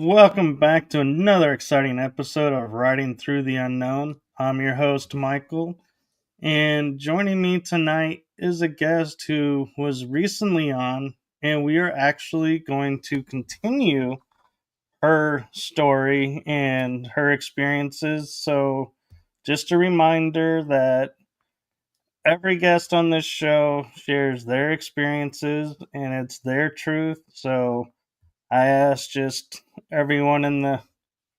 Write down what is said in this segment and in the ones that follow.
Welcome back to another exciting episode of Riding Through the Unknown. I'm your host, Michael, and joining me tonight is a guest who was recently on, and we are actually going to continue her story and her experiences. So, just a reminder that every guest on this show shares their experiences and it's their truth. So, I ask just everyone in the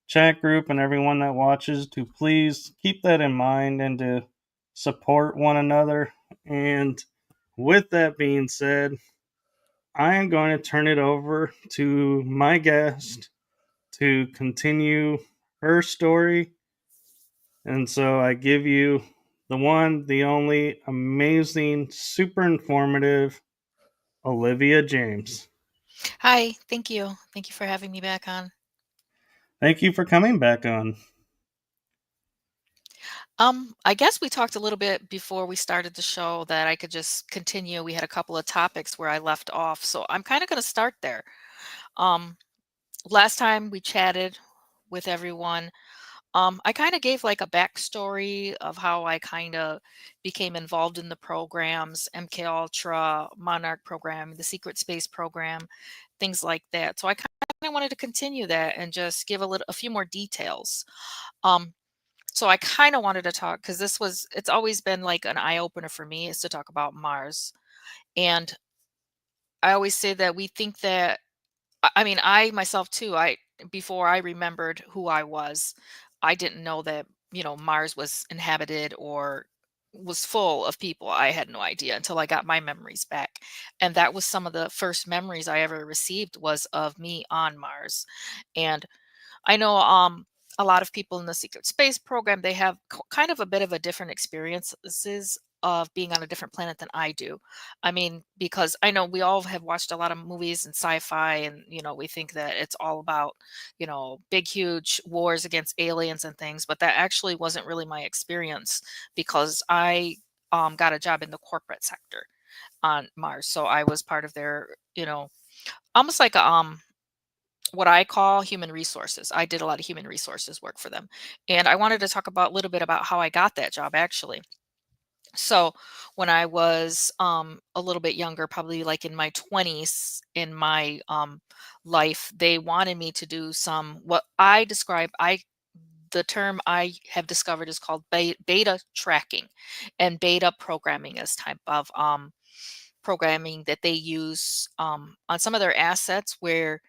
chat group and everyone that watches to please keep that in mind and to support one another. And with that being said, I am going to turn it over to my guest to continue her story. And so I give you the one, the only amazing, super informative Olivia James. Hi, thank you. Thank you for having me back on. Thank you for coming back on. I guess we talked a little bit before we started the show that I could just continue. We had a couple of topics where I left off, so I'm kind of going to start there. Um, Last time we chatted with everyone, I kind of gave like a backstory of how I kind of became involved in the programs, MK Ultra, Monarch program, the Secret Space program, things like that. So I kind of wanted to continue that and just give a few more details. Um, So I kind of wanted to talk because it's always been like an eye opener for me is to talk about Mars. And I always say that we think that, I mean, I myself too, before I remembered who I was, I didn't know that, Mars was inhabited or was full of people. I had no idea until I got my memories back. And that was some of the first memories I ever received was of me on Mars. And I know a lot of people in the secret space program, they have kind of a bit of a different experiences of being on a different planet than I do. I mean, because I know we all have watched a lot of movies and sci-fi and we think that it's all about, big huge wars against aliens and things, but that actually wasn't really my experience because I got a job in the corporate sector on Mars. So I was part of their, almost like what I call human resources. I did a lot of human resources work for them. And I wanted to talk about a little bit about how I got that job actually. So when I was a little bit younger, probably like in my 20s in my life, they wanted me to do some what I describe I the term I have discovered is called beta tracking, and beta programming is type of programming that they use on some of their assets where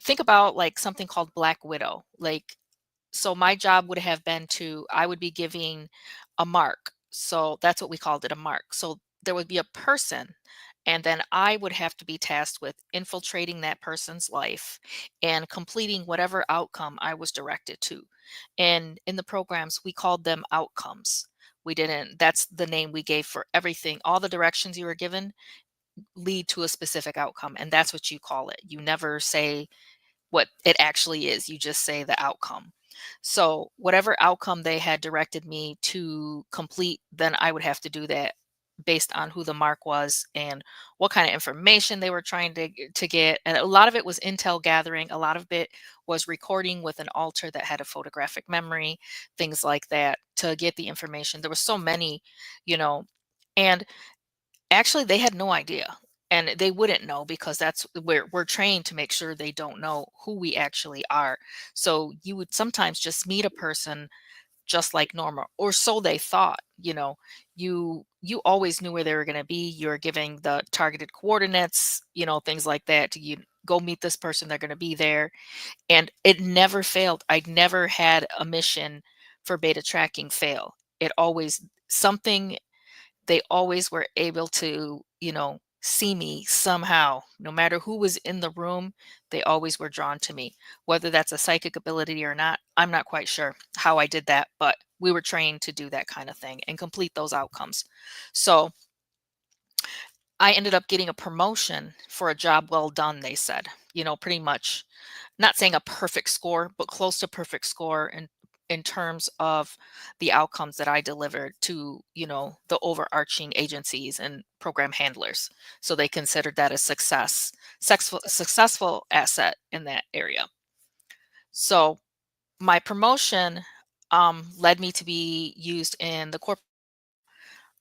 think about like something called Black Widow. Like, so my job would have been I would be giving a mark. So that's what we called it, a mark. So there would be a person, and then I would have to be tasked with infiltrating that person's life and completing whatever outcome I was directed to. And in the programs, we called them outcomes. We didn't, that's the name we gave for everything. All the directions you were given lead to a specific outcome, and that's what you call it. You never say what it actually is. You just say the outcome. So whatever outcome they had directed me to complete, then I would have to do that based on who the mark was and what kind of information they were trying to get. And a lot of it was intel gathering. A lot of it was recording with an altar that had a photographic memory, things like that to get the information. There were so many, you know, and actually, they had no idea, and they wouldn't know because that's we're trained to make sure they don't know who we actually are. So you would sometimes just meet a person just like normal, or so they thought. You always knew where they were going to be. You're giving the targeted coordinates, things like that. You go meet this person; they're going to be there, and it never failed. I never had a mission for beta tracking fail. It always something they always were able to, see me somehow. No matter who was in the room, they always were drawn to me. Whether that's a psychic ability or not, I'm not quite sure how I did that, but we were trained to do that kind of thing and complete those outcomes. So I ended up getting a promotion for a job well done, they said, pretty much not saying a perfect score, but close to perfect score. And in terms of the outcomes that I delivered to, the overarching agencies and program handlers. So they considered that a successful asset in that area. So my promotion led me to be used in the corporate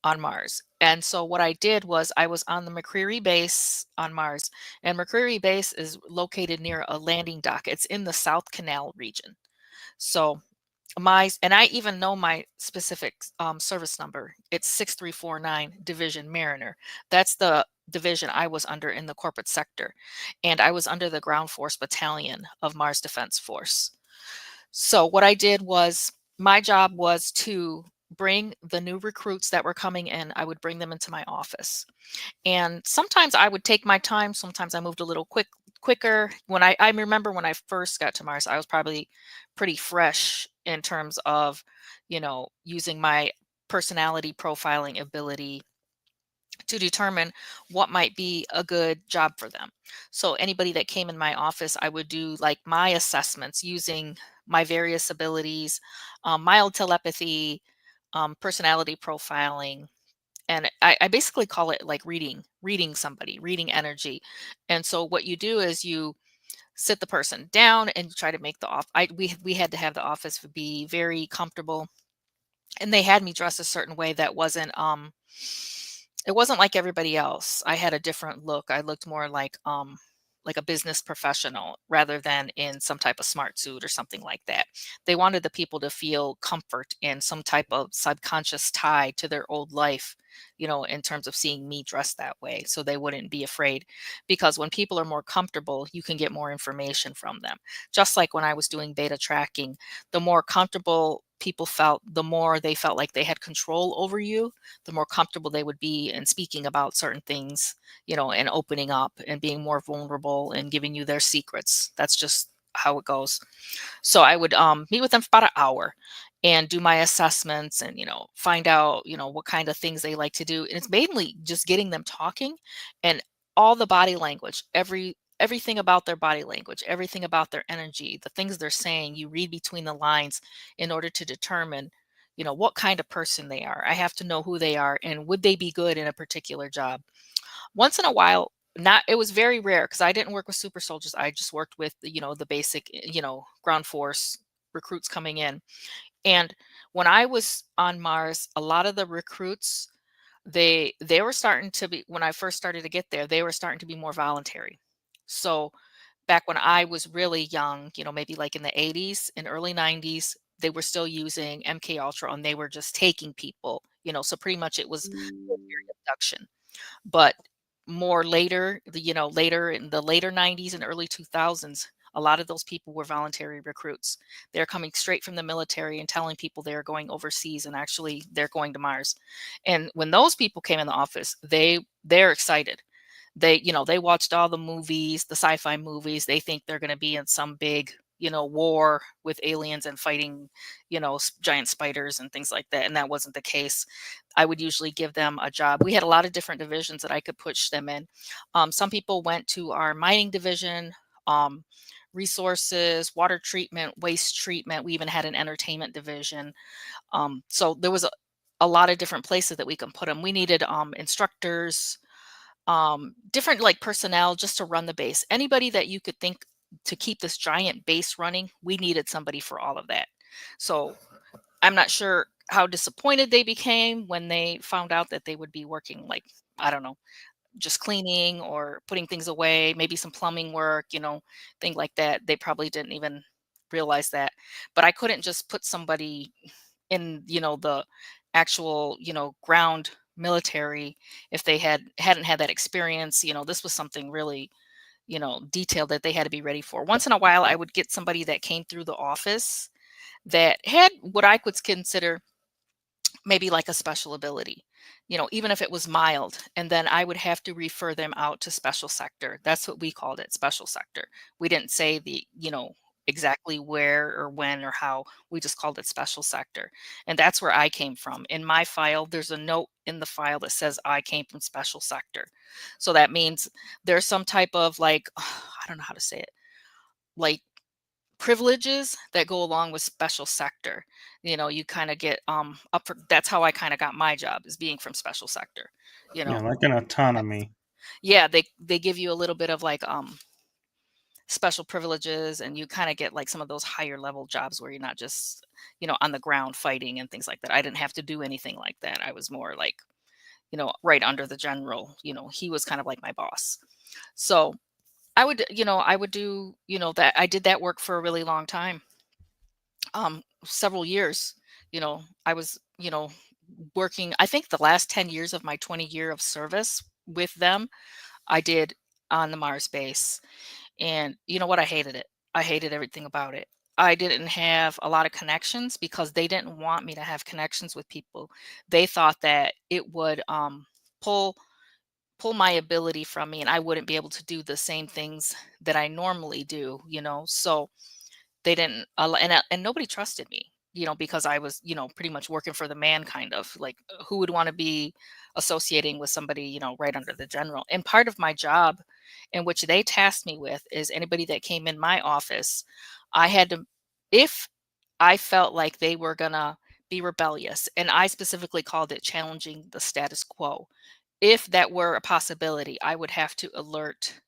on Mars. And so what I did was I was on the McCreary base on Mars, and McCreary base is located near a landing dock. It's in the South Canal region. So and I even know my specific service number. It's 6349 Division Mariner. That's the division I was under in the corporate sector. And I was under the Ground Force Battalion of Mars Defense Force. So what I did was my job was to bring the new recruits that were coming in, I would bring them into my office. And sometimes I would take my time, sometimes I moved a little quicker. When I remember when I first got to Mars, I was probably pretty fresh in terms of, using my personality profiling ability to determine what might be a good job for them. So anybody that came in my office, I would do like my assessments using my various abilities, mild telepathy, personality profiling, and I basically call it like reading somebody, reading energy. And so what you do is you sit the person down and you try to make the off. We had to have the office be very comfortable, and they had me dress a certain way that wasn't it wasn't like everybody else. I had a different look. I looked more like a business professional rather than in some type of smart suit or something like that. They wanted the people to feel comfort and some type of subconscious tie to their old life, in terms of seeing me dressed that way, so they wouldn't be afraid. Because when people are more comfortable, you can get more information from them. Just like when I was doing beta tracking, the more comfortable people felt, the more they felt like they had control over you, the more comfortable they would be in speaking about certain things, and opening up and being more vulnerable and giving you their secrets. That's just how it goes. So I would meet with them for about an hour and do my assessments and, find out, what kind of things they like to do. And it's mainly just getting them talking, and all the body language, everything about their body language, everything about their energy, the things they're saying, you read between the lines in order to determine, what kind of person they are. I have to know who they are and would they be good in a particular job. Once in a while, not it was very rare because I didn't work with super soldiers. I just worked with the basic, ground force recruits coming in. And when I was on Mars, a lot of the recruits, they were starting to be, when I first started to get there, they were starting to be more voluntary. So back when I was really young, maybe like in the 80s and early 90s, they were still using MK Ultra and they were just taking people, so pretty much it was military abduction. But more later, later in the later 90s and early 2000s, a lot of those people were voluntary recruits. They're coming straight from the military and telling people they're going overseas and actually they're going to Mars. And when those people came in the office, they're excited. They watched all the movies, the sci-fi movies. They think they're going to be in some big, war with aliens and fighting, giant spiders and things like that. And that wasn't the case. I would usually give them a job. We had a lot of different divisions that I could push them in. Some people went to our mining division, um, resources, water treatment, waste treatment. We even had an entertainment division. So there was a lot of different places that we can put them. We needed instructors, different like personnel just to run the base. Anybody that you could think to keep this giant base running, we needed somebody for all of that. So I'm not sure how disappointed they became when they found out that they would be working like, I don't know, just cleaning or putting things away, maybe some plumbing work, things like that. They probably didn't even realize that. But I couldn't just put somebody in, the actual, ground military if they hadn't had that experience. This was something really, detailed that they had to be ready for. Once in a while, I would get somebody that came through the office that had what I could consider maybe like a special ability, even if it was mild. And then I would have to refer them out to special sector. That's what we called it, special sector. We didn't say exactly where or when or how. We just called it special sector. And that's where I came from. In my file, there's a note in the file that says I came from special sector. So that means there's some type of like, I don't know how to say it, like privileges that go along with special sector. You kind of get up for that's how I kind of got my job, is being from special sector. You Yeah, know, like an autonomy. yeah, they give you a little bit of like special privileges, and you kind of get like some of those higher level jobs where you're not just on the ground fighting and things like that. I didn't have to do anything like that. I was more like right under the general. He was kind of like my boss. So I would do that. I did that work for a really long time, several years. I was working. I think the last 10 years of my 20-year of service with them I did on the Mars base. And you know what? I hated it. I hated everything about it. I didn't have a lot of connections because they didn't want me to have connections with people. They thought that it would pull pull my ability from me, and I wouldn't be able to do the same things that I normally do. So they didn't and nobody trusted me, because I was, pretty much working for the man, kind of like, who would want to be associating with somebody, right under the general. And part of my job, in which they tasked me with, is anybody that came in my office, I had to, if I felt like they were gonna be rebellious, and I specifically called it challenging the status quo. If that were a possibility, I would have to alert,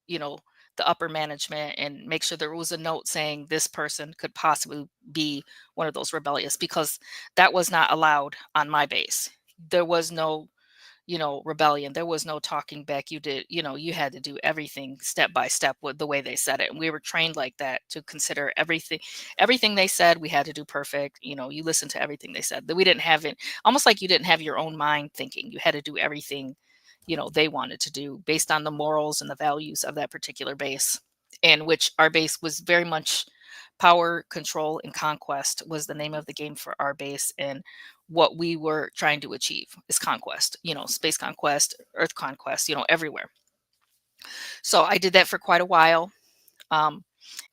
you know, the upper management, and make sure there was a note saying this person could possibly be one of those rebellious, because that was not allowed on my base. There was no, rebellion. There was no talking back. You had to do everything step by step with the way they said it. And we were trained like that, to consider everything they said, we had to do perfect. You listen to everything they said. That we didn't have it, almost like you didn't have your own mind thinking. You had to do everything, they wanted to do, based on the morals and the values of that particular base. And which our base was very much power, control, and conquest was the name of the game for our base. And what we were trying to achieve is conquest, space conquest, earth conquest, everywhere. So I did that for quite a while. Um,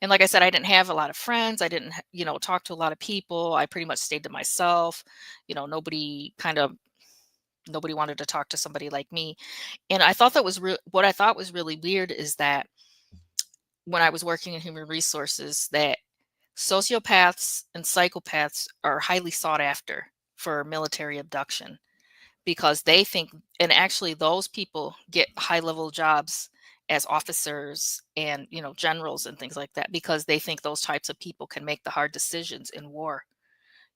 and like I said, I didn't have a lot of friends. I didn't, talk to a lot of people. I pretty much stayed to myself. Nobody wanted to talk to somebody like me. And I thought that was what I thought was really weird, is that when I was working in human resources, that sociopaths and psychopaths are highly sought after for military abduction, because they think, and actually those people get high level jobs as officers and, generals and things like that, because they think those types of people can make the hard decisions in war.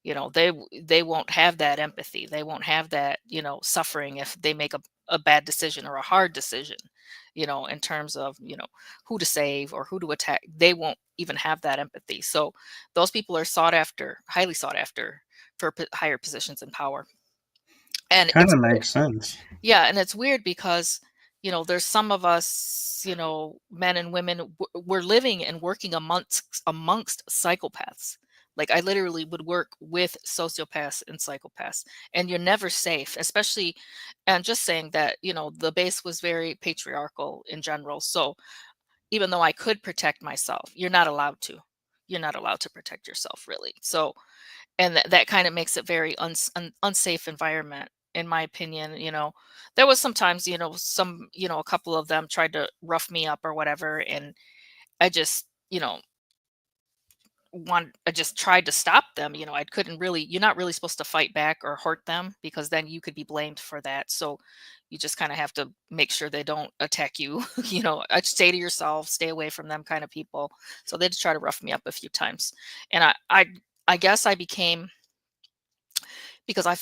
They won't have that empathy. They won't have that, suffering if they make a bad decision or a hard decision, in terms of, who to save or who to attack. They won't even have that empathy. So those people are sought after, highly sought after, for higher positions in power. And Kind it's of weird. makes sense. Yeah, and it's weird because, there's some of us, men and women, we're living and working amongst psychopaths. Like, I literally would work with sociopaths and psychopaths, and you're never safe, especially, and just saying that, the base was very patriarchal in general. So even though I could protect myself, you're not allowed to. You're not allowed to protect yourself, really. So, and that kind of makes it very unsafe environment, in my opinion. There was sometimes, a couple of them tried to rough me up or whatever, and I just, I just tried to stop them. I couldn't really. You're not really supposed to fight back or hurt them, because then you could be blamed for that. So you just kind of have to make sure they don't attack you. I'd stay to yourself, stay away from them, kind of people. So they did try to rough me up a few times, and I guess I became, because I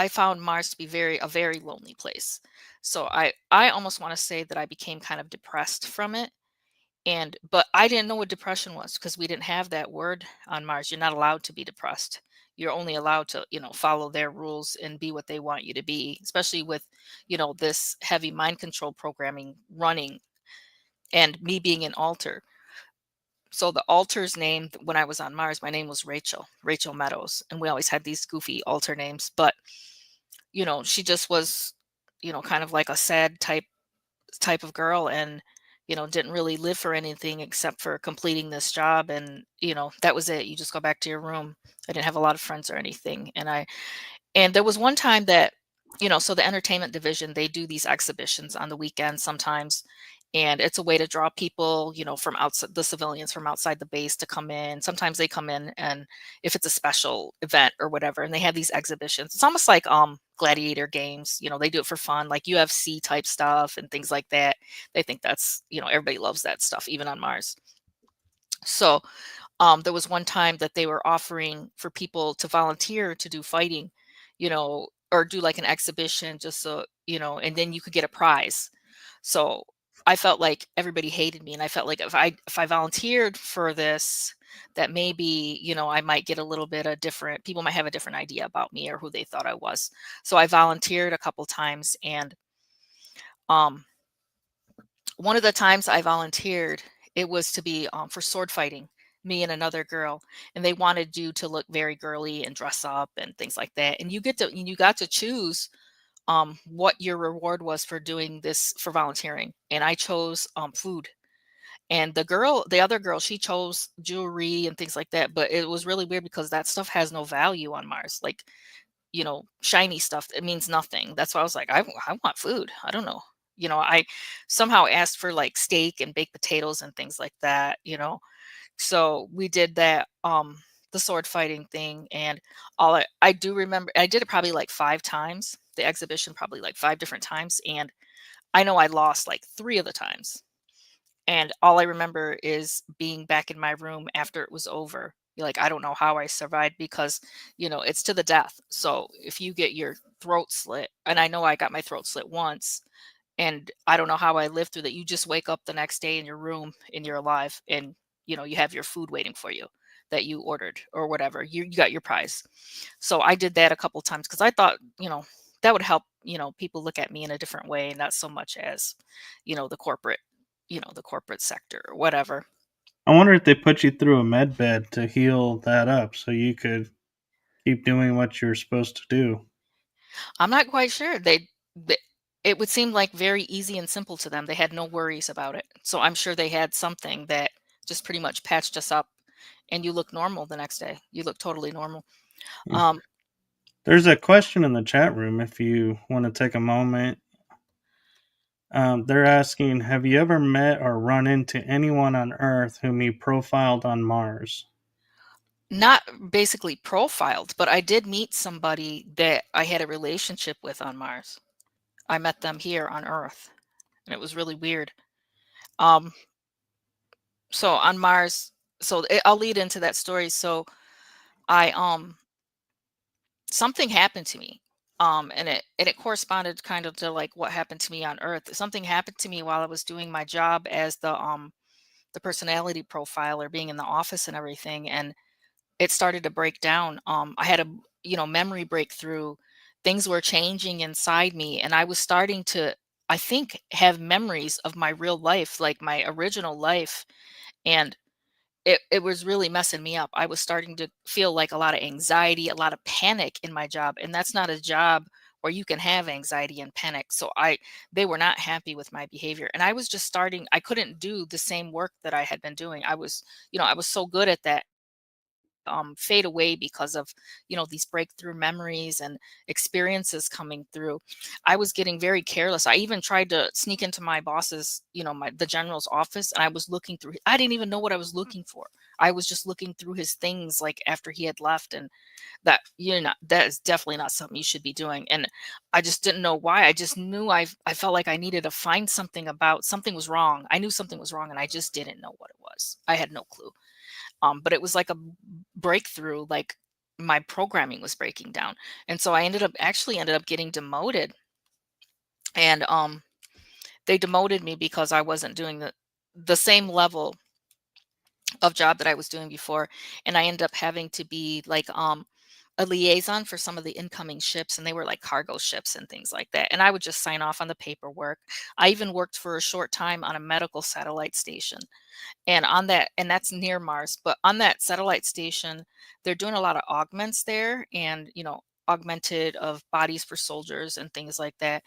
found Mars to be a very lonely place. So I almost want to say that I became kind of depressed from it. But I didn't know what depression was, because we didn't have that word on Mars. You're not allowed to be depressed. You're only allowed to, follow their rules and be what they want you to be, especially with, this heavy mind control programming running, and me being an alter. So the alter's name, when I was on Mars, my name was Rachel Meadows. And we always had these goofy alter names. But she just was, kind of like a sad type of girl, and didn't really live for anything except for completing this job. And that was it. You just go back to your room. I didn't have a lot of friends or anything. And there was one time that, so the entertainment division, they do these exhibitions on the weekends sometimes, and it's a way to draw people, from outside, the civilians from outside the base, to come in. Sometimes they come in, and if it's a special event or whatever, and they have these exhibitions, it's almost like gladiator games. They do it for fun, like UFC type stuff and things like that. They think that's, everybody loves that stuff, even on Mars. So there was one time that they were offering for people to volunteer to do fighting, or do like an exhibition, just so, and then you could get a prize. So I felt like everybody hated me, and I felt like if I volunteered for this, that maybe, I might get a little bit of different, people might have a different idea about me or who they thought I was. So I volunteered a couple times, and um one of the times I volunteered, it was to be for sword fighting, me and another girl, and they wanted you to look very girly and dress up and things like that. And you got to choose what your reward was for doing this, for volunteering. And I chose food. And the other girl, she chose jewelry and things like that. But it was really weird because that stuff has no value on Mars. Like, shiny stuff, it means nothing. That's why I was like, I want food. I don't know. I somehow asked for like steak and baked potatoes and things like that. So we did that, the sword fighting thing. And I do remember, I did it probably like 5 times, the exhibition, probably like 5 different times. And I know I lost like 3 of the times. And all I remember is being back in my room after it was over. Like, I don't know how I survived, because, it's to the death. So if you get your throat slit, and I know I got my throat slit once, and I don't know how I lived through that. You just wake up the next day in your room and you're alive, and, you have your food waiting for you that you ordered or whatever. You got your prize. So I did that a couple times because I thought, that would help, people look at me in a different way, not so much as, the corporate, the corporate sector or whatever. I wonder if they put you through a med bed to heal that up so you could keep doing what you're supposed to do. I'm not quite sure. They it would seem like very easy and simple to them. They had no worries about it. So I'm sure they had something that just pretty much patched us up, and you look normal the next day. You look totally normal. Um, There's a question in the chat room if you want to take a moment. They're asking, have you ever met or run into anyone on Earth whom you profiled on Mars? Not basically profiled, but I did meet somebody that I had a relationship with on Mars. I met them here on Earth, and it was really weird. Um, so on Mars, I'll lead into that story. So I something happened to me. And it corresponded kind of to like what happened to me on Earth. Something happened to me while I was doing my job as the personality profiler, being in the office and everything, and it started to break down. I had a memory breakthrough. Things were changing inside me, and I was starting to, I think, have memories of my real life, like my original life. And it was really messing me up. I was starting to feel like a lot of anxiety, a lot of panic in my job, and that's not a job where you can have anxiety and panic. So they were not happy with my behavior, and I was just starting, I couldn't do the same work that I had been doing. I was so good at that, fade away because of these breakthrough memories and experiences coming through. I was getting very careless. I even tried to sneak into my boss's, the general's office, and I was looking through, I didn't even know what I was looking for. I was just looking through his things, like after he had left. And that is definitely not something you should be doing. And I just didn't know why. I just knew, I felt like I needed to find something, about something was wrong. I knew something was wrong, and I just didn't know what it was. I had no clue. But it was like a breakthrough, like my programming was breaking down. And so I ended up getting demoted. And they demoted me because I wasn't doing the same level of job that I was doing before. And I ended up having to be like a liaison for some of the incoming ships, and they were like cargo ships and things like that. And I would just sign off on the paperwork. I even worked for a short time on a medical satellite station. And that's near Mars. But on that satellite station, they're doing a lot of augments there, and augmented of bodies for soldiers and things like that.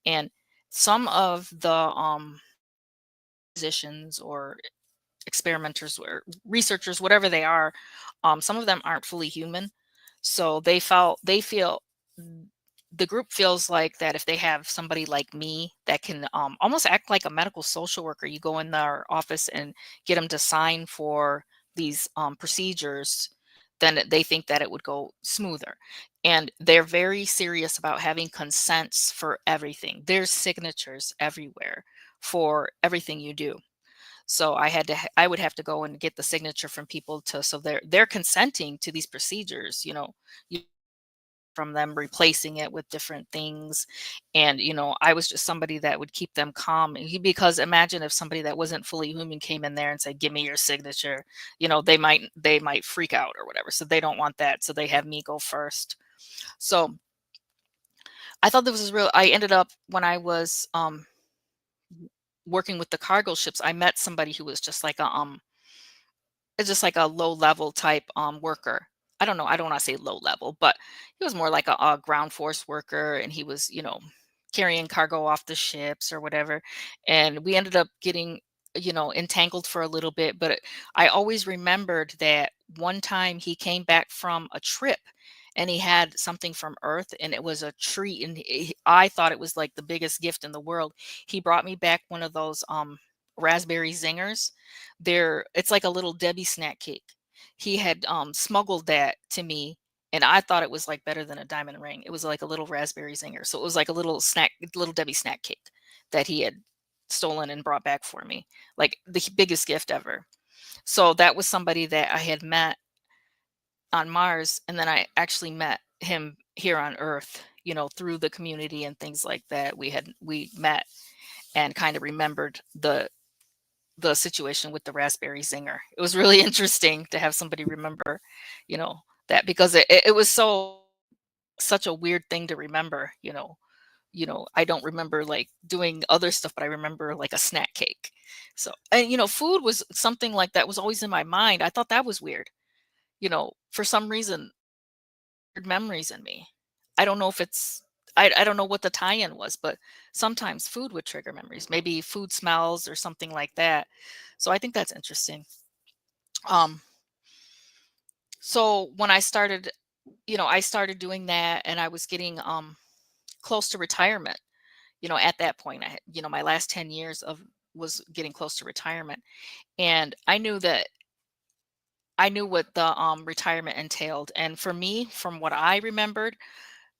And some of the physicians or experimenters or researchers, whatever they are, some of them aren't fully human. So they feel the group feels like that if they have somebody like me that can almost act like a medical social worker, you go in their office and get them to sign for these procedures, then they think that it would go smoother. And they're very serious about having consents for everything. There's signatures everywhere for everything you do. So I would have to go and get the signature from people to so they're consenting to these procedures, from them replacing it with different things. And, I was just somebody that would keep them calm. Because imagine if somebody that wasn't fully human came in there and said, give me your signature, they might freak out or whatever. So they don't want that. So they have me go first. So I thought this was real. I ended up when I was working with the cargo ships, I met somebody who was just like a low level type worker. I don't know. I don't want to say low level, but he was more like a ground force worker, and he was, carrying cargo off the ships or whatever. And we ended up getting, entangled for a little bit. But I always remembered that one time he came back from a trip and he had something from Earth, and it was a treat. And I thought it was like the biggest gift in the world. He brought me back one of those raspberry zingers. It's like a little Debbie snack cake. He had smuggled that to me, and I thought it was like better than a diamond ring. It was like a little raspberry zinger. So it was like a little Debbie snack cake that he had stolen and brought back for me. Like the biggest gift ever. So that was somebody that I had met on Mars, and then I actually met him here on Earth, through the community and things like that. We met and kind of remembered the situation with the raspberry zinger. It was really interesting to have somebody remember, you know, that, because it was such a weird thing to remember. I don't remember like doing other stuff, but I remember like a snack cake. So, and food was something like that was always in my mind. I thought that was weird. For some reason, weird memories in me. I don't know if it's I don't know what the tie-in was, but sometimes food would trigger memories. Maybe food smells or something like that. So I think that's interesting. Um, so when I started doing that, and I was getting close to retirement. At that point, my last 10 years of was getting close to retirement, and I knew what the retirement entailed. And for me, from what I remembered,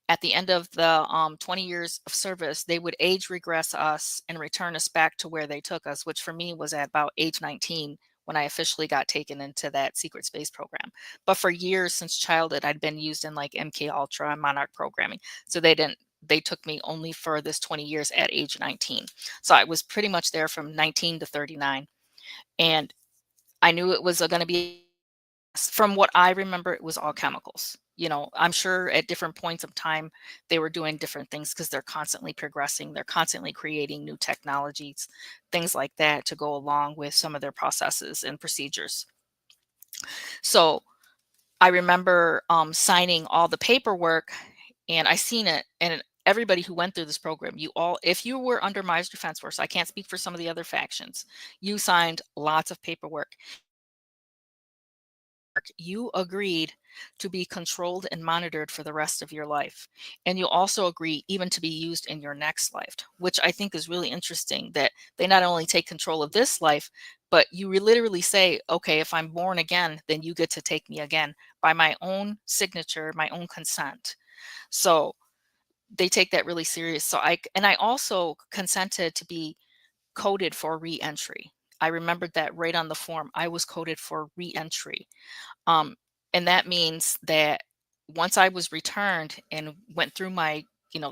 at the end of the 20 years of service, they would age regress us and return us back to where they took us, which for me was at about age 19 when I officially got taken into that secret space program. But for years since childhood, I'd been used in like MK Ultra and Monarch programming. So they took me only for this 20 years at age 19. So I was pretty much there from 19 to 39. And I knew it was going to be, from what I remember, it was all chemicals. I'm sure at different points of time they were doing different things because they're constantly progressing. They're constantly creating new technologies, things like that to go along with some of their processes and procedures. So I remember signing all the paperwork, and I seen it. And everybody who went through this program, if you were under Myers Defense Force, I can't speak for some of the other factions, you signed lots of paperwork. You agreed to be controlled and monitored for the rest of your life. And you also agree even to be used in your next life, which I think is really interesting, that they not only take control of this life, but you literally say, okay, if I'm born again, then you get to take me again by my own signature, my own consent. So they take that really serious. I also consented to be coded for re-entry. I remembered that right on the form. I was coded for re-entry. Um, and that means that once I was returned and went through they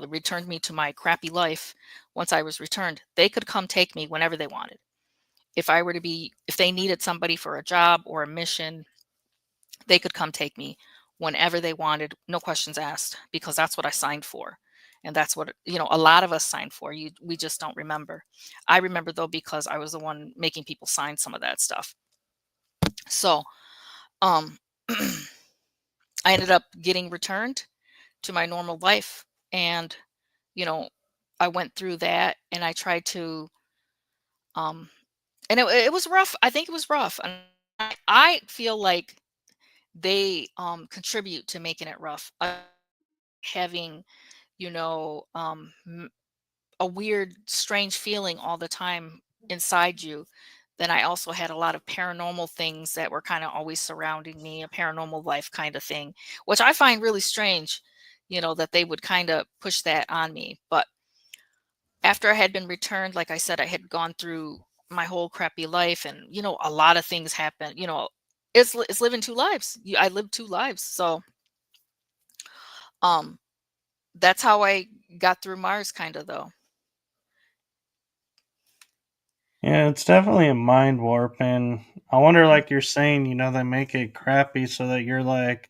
returned me to my crappy life. Once I was returned, they could come take me whenever they wanted. If they needed somebody for a job or a mission, they could come take me whenever they wanted, no questions asked, because that's what I signed for. And that's what, a lot of us signed for. We just don't remember. I remember though, because I was the one making people sign some of that stuff. So, um, I ended up getting returned to my normal life. And, you know, I went through that, and I tried to, um, and it was rough. I think it was rough. And I feel like they contribute to making it rough. Having, you know, a weird, strange feeling all the time inside you, then I also had a lot of paranormal things that were kind of always surrounding me, a paranormal life kind of thing, which I find really strange, that they would kind of push that on me. But after I had been returned, like I said, I had gone through my whole crappy life, and a lot of things happened. It's living two lives. I lived two lives, so um, that's how I got through Mars, kind of though. Yeah, it's definitely a mind warp, and I wonder, like you're saying, they make it crappy so that you're like,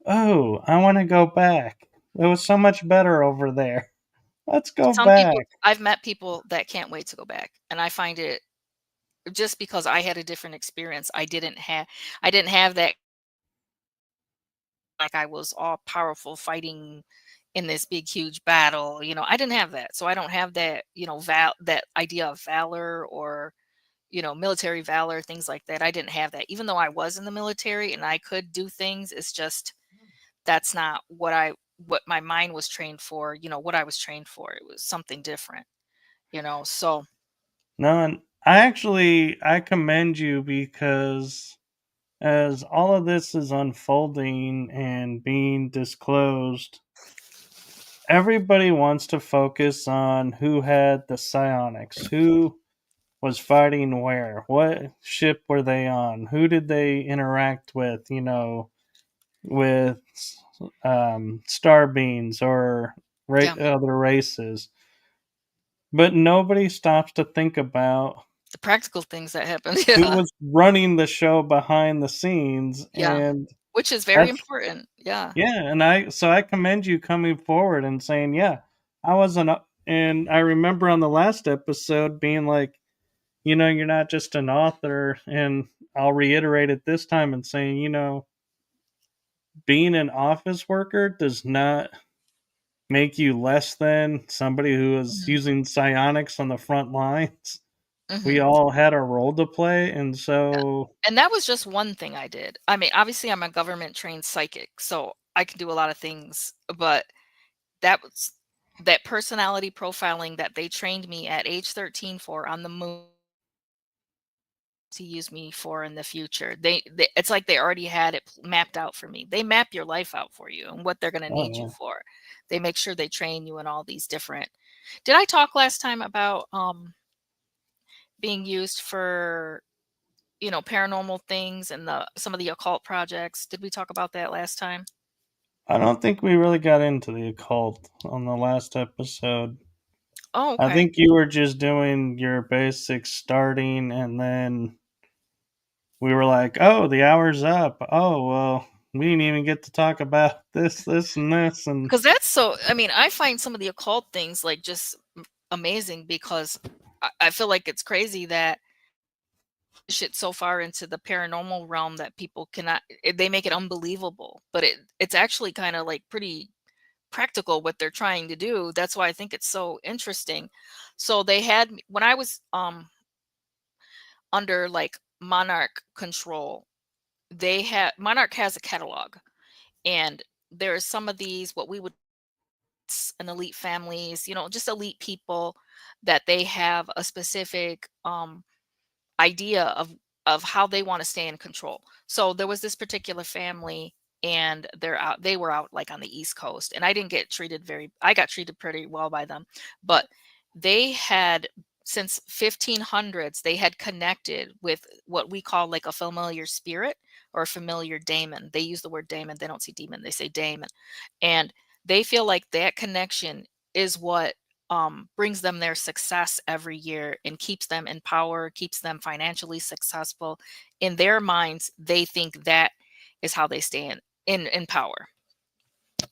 oh, I want to go back. It was so much better over there. Let's go Some people, back. I've met people that can't wait to go back, and I find it just because I had a different experience. I didn't have that, like I was all powerful fighting in this big huge battle. I didn't have that. So I don't have that, that idea of valor, or military valor, things like that. I didn't have that. Even though I was in the military and I could do things, it's just that's not what my mind was trained for, what I was trained for. It was something different, so No, and I commend you because as all of this is unfolding and being disclosed, everybody wants to focus on who had the psionics, who was fighting where, what ship were they on, who did they interact with, with star beings or yeah, other races. But nobody stops to think about the practical things that happened. who Yeah. was running the show behind the scenes, Yeah. and Which is very that's important. Yeah. yeah, and I commend you coming forward and saying, yeah, I wasn't, and I remember on the last episode being like, you're not just an author, and I'll reiterate it this time and saying, being an office worker does not make you less than somebody who is Mhm. using psionics on the front lines. We Mhm. all had a role to play, and Yeah. so And that was just one thing I did. I mean, obviously I'm a government trained psychic, so I can do a lot of things, but that was that personality profiling that they trained me at age 13 for on the moon to use me for in the future. They it's like they already had it mapped out for me. They map your life out for you and what they're going to oh need you yeah. for. They make sure they train you in all these different. Did I talk last time about being used for, paranormal things and the some of the occult projects? Did we talk about that last time? I don't think we really got into the occult on the last episode. Oh, I okay. think you were just doing your basic starting, and then we were like, "Oh, the hour's up. Oh, well, we didn't even get to talk about this, this, and this." And Because that's so. I mean, I find some of the occult things like just amazing because I feel like it's crazy that shit so far into the paranormal realm that people cannot. They make it unbelievable, but it's actually kind of like pretty practical what they're trying to do. That's why I think it's so interesting. So they had when I was under like monarch control, they had monarch has a catalog, and there's some of these what we would an elite families, just elite people that they have a specific idea of how they want to stay in control. So there was this particular family, and they were out like on the East Coast, and I got treated pretty well by them. But they had since 1500s they had connected with what we call like a familiar spirit or a familiar daemon. They use the word daemon, they don't say demon, they say daemon. And they feel like that connection is what brings them their success every year and keeps them in power, keeps them financially successful. In their minds, they think that is how they stay in power.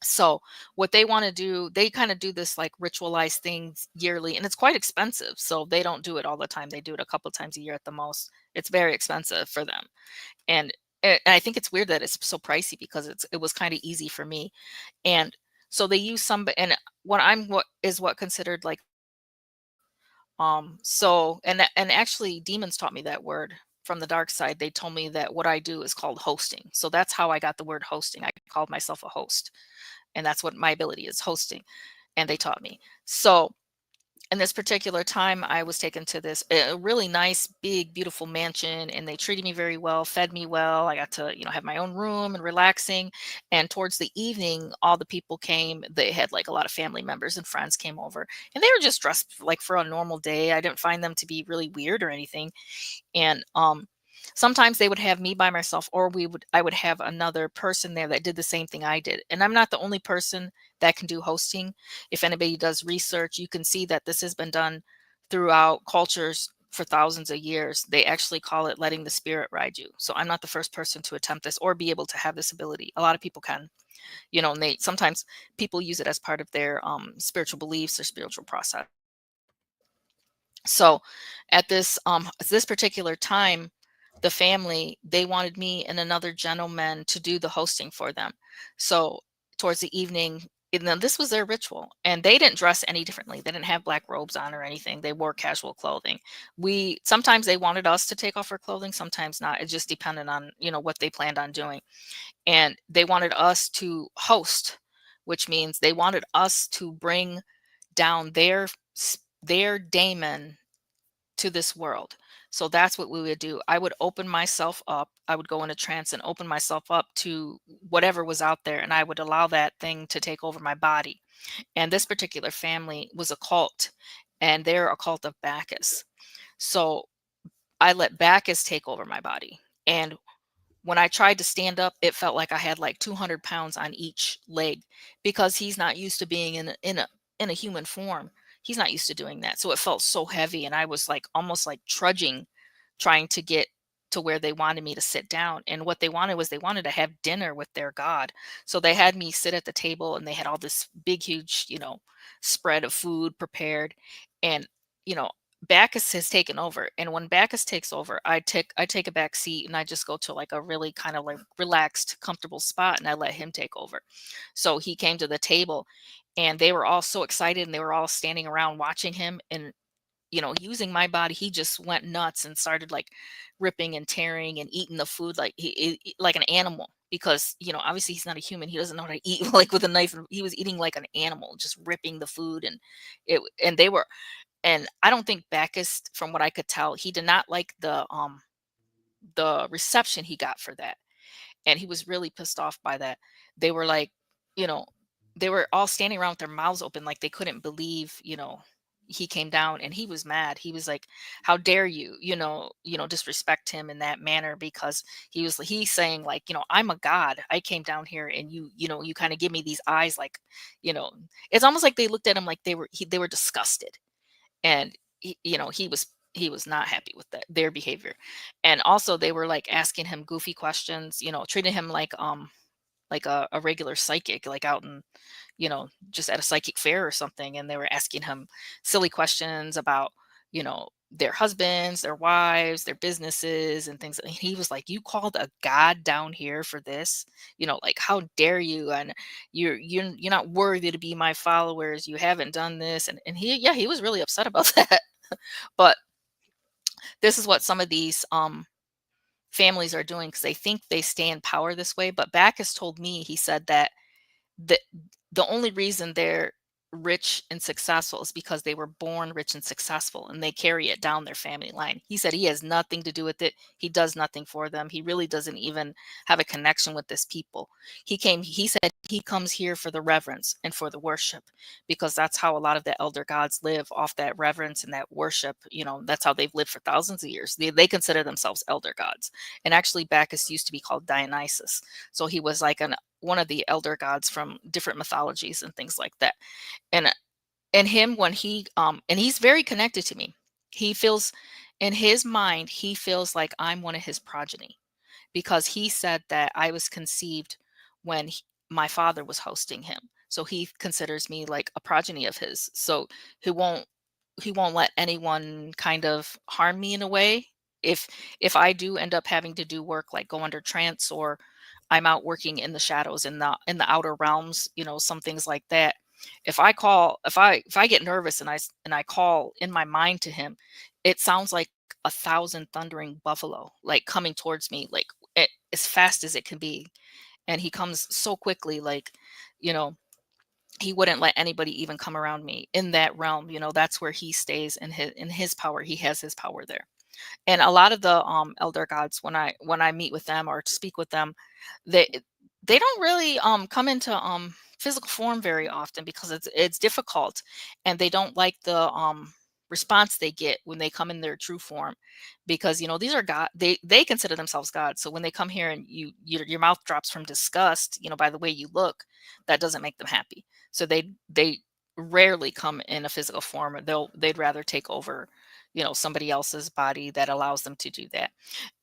So what they want to do, they kind of do this like ritualized things yearly, and it's quite expensive. So they don't do it all the time. They do it a couple times a year at the most. It's very expensive for them. And I think it's weird that it's so pricey because it was kind of easy for me. And so they use some, and what considered like so and actually demons taught me that word. from the dark side, they told me that what I do is called hosting. So that's how I got the word hosting. I called myself a host, and that's what my ability is, hosting. And they taught me. So in this particular time, I was taken to this a really nice, big, beautiful mansion, and they treated me very well, fed me well. I got to, have my own room and relaxing. And towards the evening, all the people came. They had like a lot of family members and friends came over, and they were just dressed like for a normal day. I didn't find them to be really weird or anything. And sometimes they would have me by myself, or I would have another person there that did the same thing I did. And I'm not the only person that can do hosting. If anybody does research, you can see that this has been done throughout cultures for thousands of years. They actually call it letting the spirit ride you. So I'm not the first person to attempt this or be able to have this ability. A lot of people can, and they sometimes people use it as part of their spiritual beliefs or spiritual process. So at this particular time, the family, they wanted me and another gentleman to do the hosting for them. So towards the evening, and then this was their ritual, and they didn't dress any differently. They didn't have black robes on or anything. They wore casual clothing. We sometimes they wanted us to take off our clothing, sometimes not. It just depended on, what they planned on doing. And they wanted us to host, which means they wanted us to bring down their daemon to this world. So that's what we would do. I would open myself up. I would go into trance and open myself up to whatever was out there, and I would allow that thing to take over my body. And this particular family was a cult, and they're a cult of Bacchus. So I let Bacchus take over my body. And when I tried to stand up, it felt like I had like 200 pounds on each leg, because he's not used to being in a human form. He's not used to doing that. So it felt so heavy, and I was like almost like trudging, trying to get to where they wanted me to sit down. And what they wanted was they wanted to have dinner with their god. So they had me sit at the table, and they had all this big, huge, spread of food prepared. And, you know, Bacchus has taken over. And when Bacchus takes over, I take a back seat, and I just go to like a really kind of like relaxed, comfortable spot, and I let him take over. So he came to the table, and they were all so excited, and they were all standing around watching him. And using my body, he just went nuts and started like ripping and tearing and eating the food like like an animal, because obviously he's not a human. He doesn't know how to eat like with a knife. He was eating like an animal, just ripping the food. And they were, and I don't think Bacchus, from what I could tell, he did not like the reception he got for that. And he was really pissed off by that. They were like, you know, they were all standing around with their mouths open, like they couldn't believe, he came down, and he was mad. He was like, "How dare you, disrespect him in that manner?" Because he's saying like, "I'm a god. I came down here, and you kind of give me these eyes, like, you know." It's almost like they looked at him like they were disgusted. And he was not happy with their behavior. And also they were like asking him goofy questions, treating him like a regular psychic, like out in, just at a psychic fair or something. And they were asking him silly questions about, their husbands, their wives, their businesses, and things. And he was like, "You called a god down here for this? Like, how dare you? And you're not worthy to be my followers. You haven't done this." And he was really upset about that. But this is what some of these families are doing, because they think they stay in power this way. But Bacchus told me, he said that the the only reason they're rich and successful is because they were born rich and successful, and they carry it down their family line. He said he has nothing to do with it. He does nothing for them. He really doesn't even have a connection with this people. He said he comes here for the reverence and for the worship, because that's how a lot of the elder gods live, off that reverence and that worship. That's how they've lived for thousands of years. They consider themselves elder gods. And actually Bacchus used to be called Dionysus. So he was like one of the elder gods from different mythologies and things like that. And him, when and he's very connected to me. He feels, in his mind, he feels like I'm one of his progeny, because he said that I was conceived when my father was hosting him. So he considers me like a progeny of his. So he won't he won't let anyone kind of harm me in a way. If I do end up having to do work, like go under trance, or I'm out working in the shadows, in the outer realms, some things like that. If I get nervous, and I call in my mind to him, it sounds like 1,000 thundering buffalo, like, coming towards me, like, as fast as it can be. And he comes so quickly, like, you know, he wouldn't let anybody even come around me in that realm. That's where he stays in his power. He has his power there. And a lot of the elder gods, when I meet with them or speak with them, they don't really come into physical form very often, because it's difficult, and they don't like the response they get when they come in their true form, because these are god, they consider themselves gods. So when they come here and your mouth drops from disgust, by the way you look, that doesn't make them happy. So they rarely come in a physical form, or they'd rather take over somebody else's body that allows them to do that.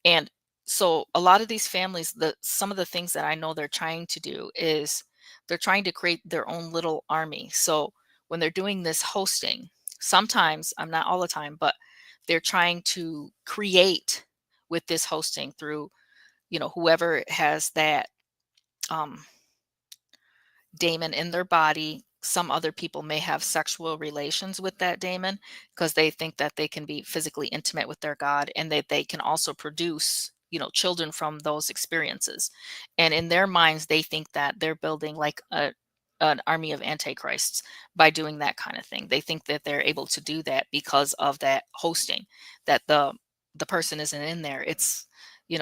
And so a lot of these families, some of the things that I know they're trying to do is they're trying to create their own little army. So when they're doing this hosting, sometimes, I'm not all the time, but they're trying to create with this hosting through whoever has that um daemon in their body. Some other people may have sexual relations with that daemon, because they think that they can be physically intimate with their god, and that they can also produce children from those experiences. And in their minds, they think that they're building like an army of antichrists by doing that kind of thing. They think that they're able to do that because of that hosting, that the person isn't in there. It's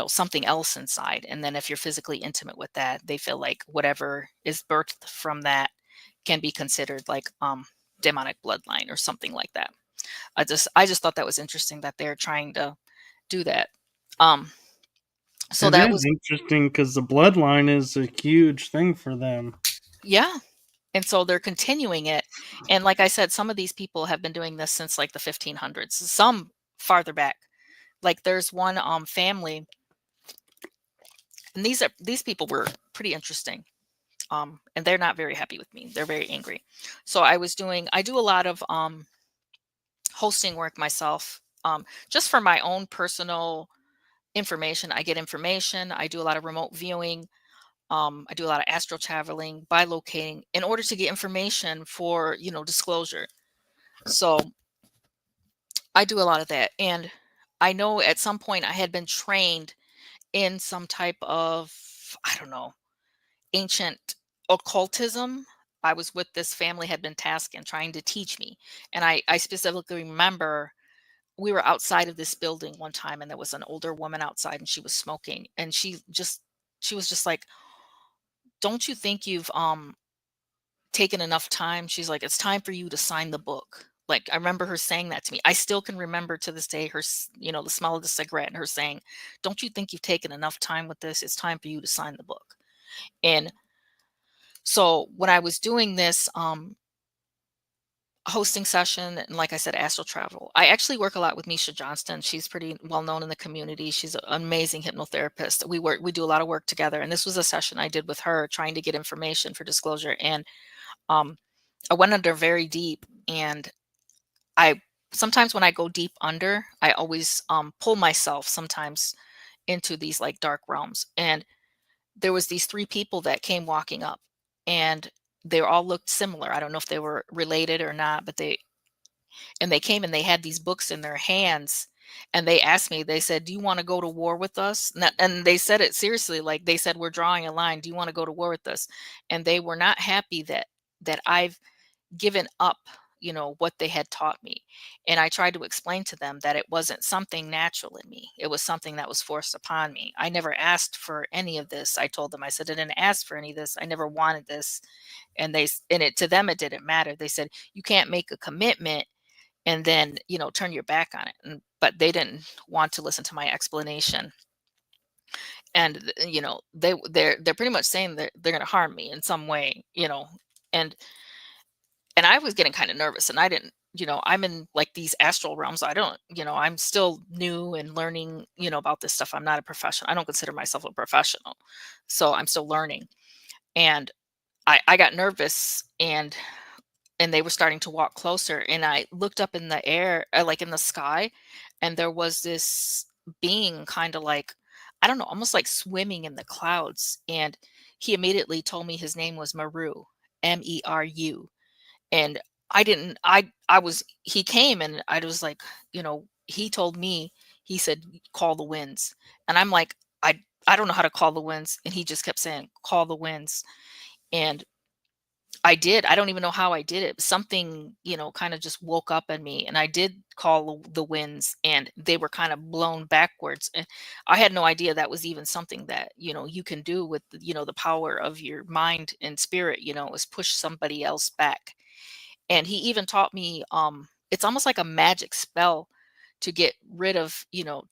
something else inside. And then if you're physically intimate with that, they feel like whatever is birthed from that can be considered like demonic bloodline or something like that. I just thought that was interesting that they're trying to do that. Um so It that is was, interesting because the bloodline is a huge thing for them. yeah. And so they're continuing it. And like I said, some of these people have been doing this since like the 1500s, some farther back. Like there's one family, and these people were pretty interesting. And they're not very happy with me. They're very angry. So I do a lot of hosting work myself, just for my own personal information. I get information. I do a lot of remote viewing. I do a lot of astral traveling, by locating, in order to get information for disclosure. So I do a lot of that. And I know at some point I had been trained in some type of, I don't know, ancient occultism. I was with this family, had been tasked and trying to teach me. And I specifically remember we were outside of this building one time, and there was an older woman outside, and she was smoking. And she was just like, "Don't you think you've taken enough time?" She's like, "It's time for you to sign the book." Like, I remember her saying that to me. I still can remember to this day the smell of the cigarette, and her saying, "Don't you think you've taken enough time with this? It's time for you to sign the book." And so when I was doing this hosting session, and like I said, astral travel, I actually work a lot with Misha Johnston. She's pretty well known in the community. She's an amazing hypnotherapist. We do a lot of work together. And this was a session I did with her trying to get information for disclosure. And um, I went under very deep. And I sometimes when I go deep under, I always pull myself sometimes into these like dark realms. And there was these three people that came walking up, and they all looked similar. I don't know if they were related or not, but they came and they had these books in their hands, and they asked me, they said, "Do you want to go to war with us?" And they said it seriously, like they said, "We're drawing a line. Do you want to go to war with us?" And they were not happy that I've given up what they had taught me. And I tried to explain to them that it wasn't something natural in me. It was something that was forced upon me. I never asked for any of this. I told them, I said, "I didn't ask for any of this. I never wanted this." And it to them, it didn't matter. They said, "You can't make a commitment and then turn your back on it." But they didn't want to listen to my explanation. And they're pretty much saying that they're going to harm me in some way. And I was getting kind of nervous, and I didn't, I'm in like these astral realms. I don't, I'm still new and learning, about this stuff. I'm not a professional. I don't consider myself a professional. So I'm still learning. And I got nervous, and they were starting to walk closer, and I looked up in the air, like in the sky, and there was this being kind of like, I don't know, almost like swimming in the clouds. And he immediately told me his name was Meru, Meru. And I didn't I was he came, and I was like, he told me, he said, call the winds. And I'm like, I don't know how to call the winds. And he just kept saying, call the winds. And I did. I don't even know how I did it. Something, kind of just woke up in me, and I did call the winds, and they were kind of blown backwards. And I had no idea that was even something that, you can do with, the power of your mind and spirit, is push somebody else back. And he even taught me, it's almost like a magic spell to get rid of,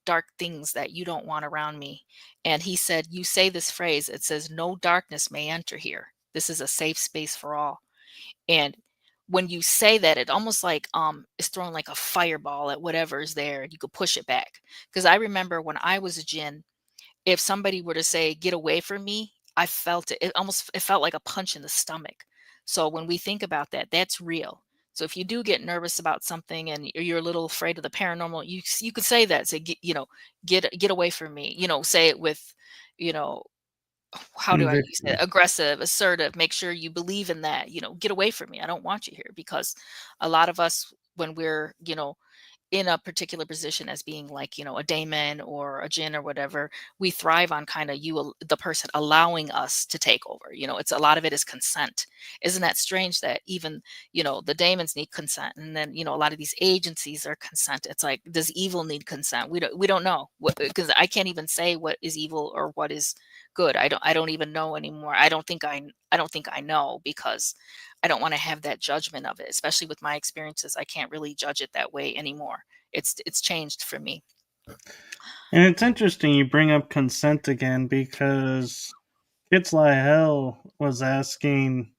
dark things that you don't want around me. And he said, you say this phrase, it says, no darkness may enter here. This is a safe space for all. And when you say that, it almost like is throwing like a fireball at whatever is there, and you could push it back. Because I remember when I was a jinn, if somebody were to say, get away from me, I felt it. It felt like a punch in the stomach. So when we think about that, that's real. So if you do get nervous about something and you're a little afraid of the paranormal, you could say that. Say, get away from me. Say it with, you know, how do I use it? Conviction. Aggressive, assertive, make sure you believe in that, get away from me. I don't want you here. Because a lot of us, when we're, in a particular position as being like, a daemon or a jinn or whatever, we thrive on kind of the person allowing us to take over. It's a lot of it is consent. Isn't that strange that even, the daemons need consent, and then, a lot of these agencies are consent. It's like, does evil need consent? We don't know, because I can't even say what is evil or what is good. I don't even know anymore. I don't think I know, because I don't want to have that judgment of it, especially with my experiences. I can't really judge it that way anymore. It's changed for me. And it's interesting you bring up consent again because Kids Like Hell was asking,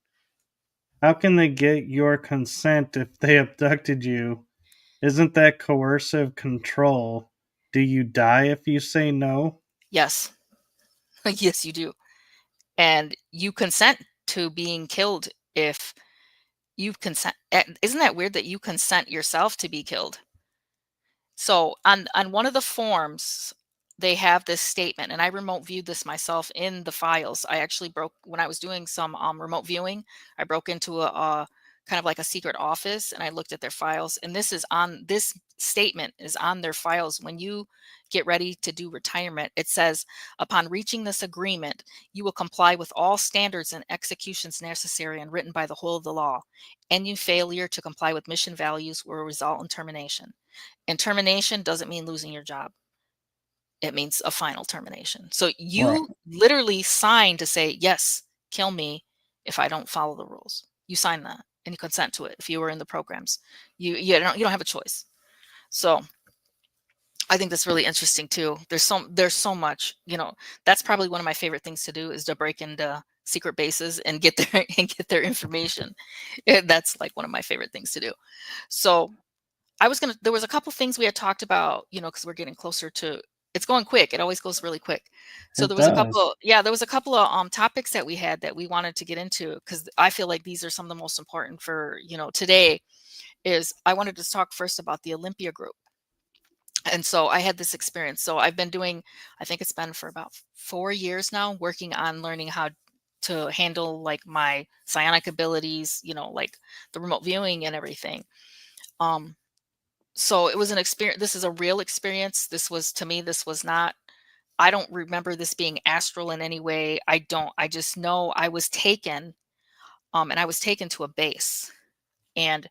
how can they get your consent if they abducted you? Isn't that coercive control? Do you die if you say no? Yes. Yes, you do. And you consent to being killed if you consent. Isn't that weird that you consent yourself to be killed? So on one of the forms, they have this statement, and I remote viewed this myself in the files. I actually broke when I was doing some remote viewing. I broke into a kind of like a secret office, and I looked at their files. And this statement is on their files. When you get ready to do retirement, it says, upon reaching this agreement, you will comply with all standards and executions necessary and written by the whole of the law. Any failure to comply with mission values will result in termination. And termination doesn't mean losing your job. It means a final termination. So Right. you literally sign to say, yes, kill me if I don't follow the rules. You sign that and you consent to it. If you were in the programs, you don't have a choice. So I think that's really interesting too. There's so much, that's probably one of my favorite things to do, is to break into secret bases and get their and get their information. That's like one of my favorite things to do. So there was a couple things we had talked about, because we're getting closer to, it's going quick. It always goes really quick. So It there was a does. couple, yeah, there was a couple of topics that we had that we wanted to get into, because I feel like these are some of the most important for, today. Is I wanted to talk first about the Olympia group. And so I had this experience. So I've been doing, I think it's been for about 4 years now, working on learning how to handle like my psionic abilities, like the remote viewing and everything. Um, so it was an experience. This is a real experience. This was, to me, this was not, I don't remember this being astral in any way. I just know I was taken, and I was taken to a base, and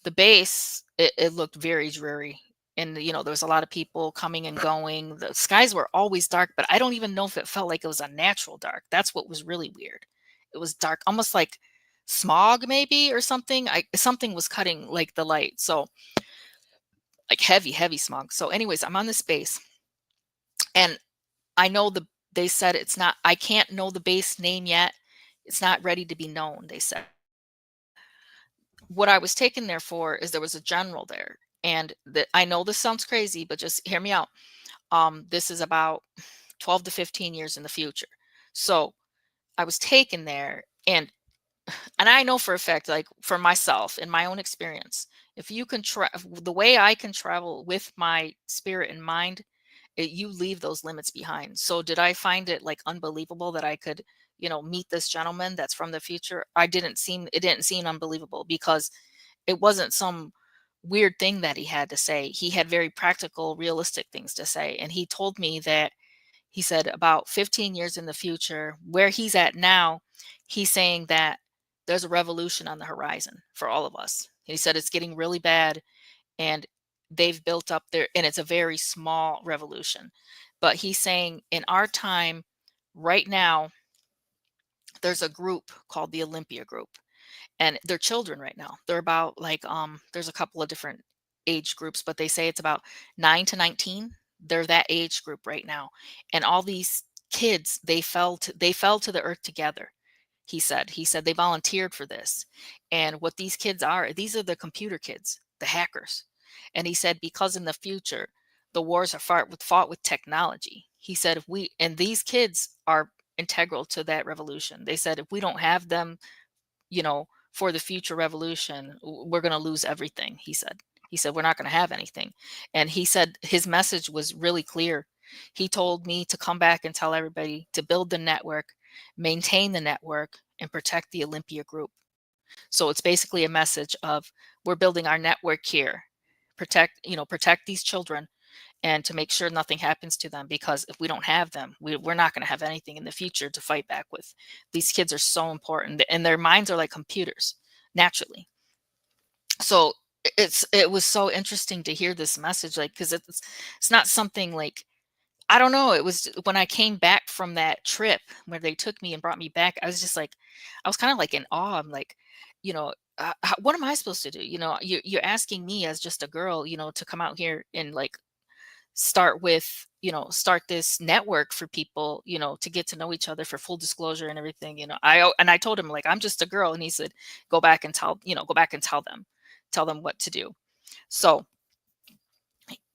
the base, it looked very dreary. And, there was a lot of people coming and going. The skies were always dark, but I don't even know if it felt like it was a natural dark. That's what was really weird. It was dark, almost like smog maybe, or something. Something was cutting like the light. So like heavy, heavy smog. So anyways, I'm on this base, and I know they said it's not, I can't know the base name yet. It's not ready to be known, they said. What I was taken there for is there was a general there. And I know this sounds crazy, but just hear me out. This is about 12 to 15 years in the future. So I was taken there, and I know for a fact, like for myself, in my own experience, if you can the way I can travel with my spirit and mind, you leave those limits behind. So did I find it like unbelievable that I could, meet this gentleman that's from the future? It didn't seem unbelievable, because it wasn't some weird thing that he had to say. He had very practical, realistic things to say. And he told me that he said about 15 years in the future, where he's at now, he's saying that there's a revolution on the horizon for all of us. He said it's getting really bad, and they've built up there, and it's a very small revolution. But he's saying in our time, right now, there's a group called the Olympia Group, and they're children right now. They're about like there's a couple of different age groups, but they say it's about 9 to 19. They're that age group right now. And all these kids, they fell to the earth together. He said they volunteered for this. And what these kids are, these are the computer kids, the hackers. And he said because in the future the wars are fought with technology. He said if we and these kids are integral to that revolution. They said if we don't have them, for the future revolution, we're going to lose everything. He said we're not going to have anything. And he said his message was really clear. He told me to come back and tell everybody to build the network, maintain the network, and protect the Olympia Group. So it's basically a message of we're building our network here, protect these children, and to make sure nothing happens to them, because if we don't have them, we're not going to have anything in the future to fight back with. These kids are so important, and their minds are like computers naturally. So it was so interesting to hear this message, like, because it's not something like, I don't know, it was when I came back from that trip where they took me and brought me back, I was just like, I was kind of like in awe. I'm like, you know what am I supposed to do? You're asking me as just a girl, to come out here and like start this network for people, to get to know each other, for full disclosure and everything. I told him, like, I'm just a girl, and he said, go back and tell them what to do. So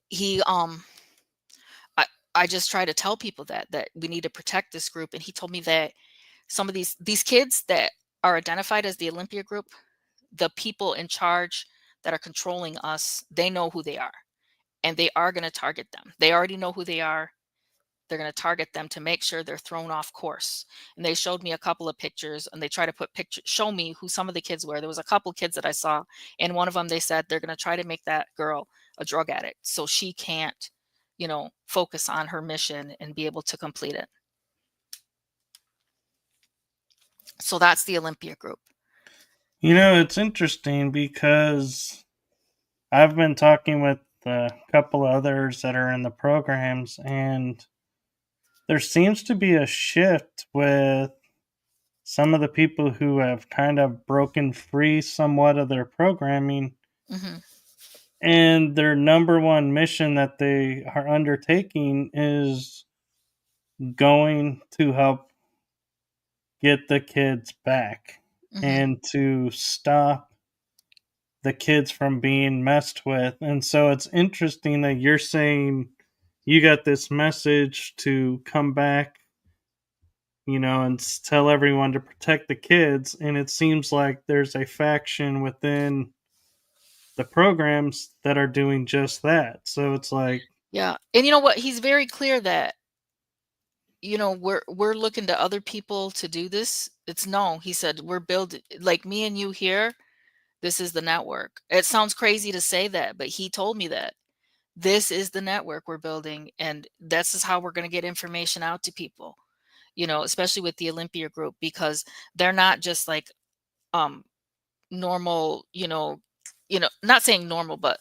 he I, I just try to tell people that we need to protect this group. And he told me that some of these kids that are identified as the Olympia Group, the people in charge that are controlling us, they know who they are, and they are going to target them. They already know who they are. They're going to target them to make sure they're thrown off course. And they showed me a couple of pictures, and they try to show me who some of the kids were. There was a couple of kids that I saw, and one of them, they said they're going to try to make that girl a drug addict so she can't, focus on her mission and be able to complete it. So that's the Olympia Group. It's interesting because I've been talking with a couple others that are in the programs, and there seems to be a shift with some of the people who have kind of broken free somewhat of their programming, Hmm. and their number one mission that they are undertaking is going to help get the kids back Hmm. and to stop the kids from being messed with. And so it's interesting that you're saying you got this message to come back, and tell everyone to protect the kids. And it seems like there's a faction within the programs that are doing just that. So it's like, Yeah. And you know what? He's very clear that, we're looking to other people to do this. It's no, he said, we're building, like me and you here. This is the network. It sounds crazy to say that, but he told me that this is the network we're building, and this is how we're going to get information out to people, especially with the Olympia Group, because they're not just like um normal, not saying normal, but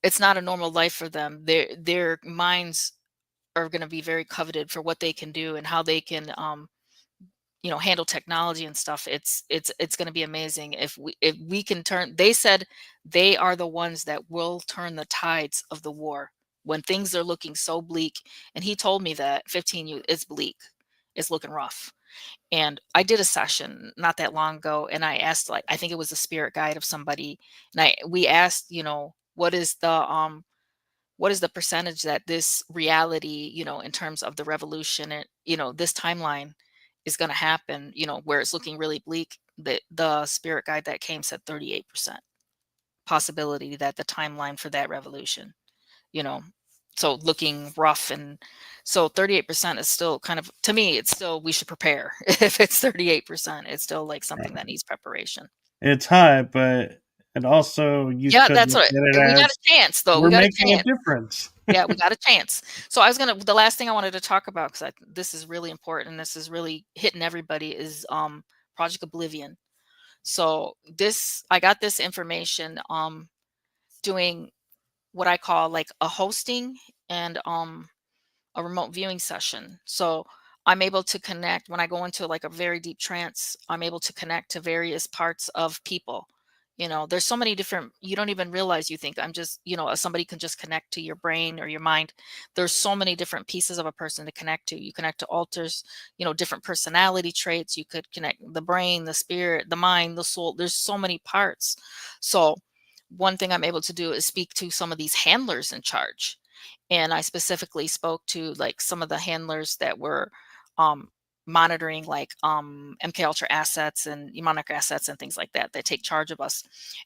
it's not a normal life for them. Their minds are going to be very coveted for what they can do and how they can handle technology and stuff. It's going to be amazing if we can turn. They said they are the ones that will turn the tides of the war when things are looking so bleak. And he told me that 15 is bleak, it's looking rough. And I did a session not that long ago, and I asked, like, I think it was a spirit guide of somebody, and we asked, what is the percentage that this reality, in terms of the revolution, and this timeline is going to happen, where it's looking really bleak. The spirit guide that came said 38% possibility that the timeline for that revolution, you know so looking rough. And so 38% is still kind of, to me, it's still, we should prepare. If it's 38%, it's still like something that needs preparation. it's high, but And also, you Yeah, could that's look what at it and we got a as chance, though, we we're got a making a chance. difference. Yeah, we got a chance. So I was gonna the last thing I wanted to talk about, 'cause this is really important, this is really hitting everybody, is, Project Oblivion. So this I got this information, doing what I call, like, a hosting and, a remote viewing session. So I'm able to connect when I go into like a very deep trance, I'm able to connect to various parts of people. There's so many different, you don't even realize, you think I'm just, somebody can just connect to your brain or your mind. There's so many different pieces of a person to connect to. You connect to alters, different personality traits. You could connect the brain, the spirit, the mind, the soul. There's so many parts. So one thing I'm able to do is speak to some of these handlers in charge, and I specifically spoke to like some of the handlers that were um, monitoring like MK Ultra assets and Monarch assets and things like that. They take charge of us,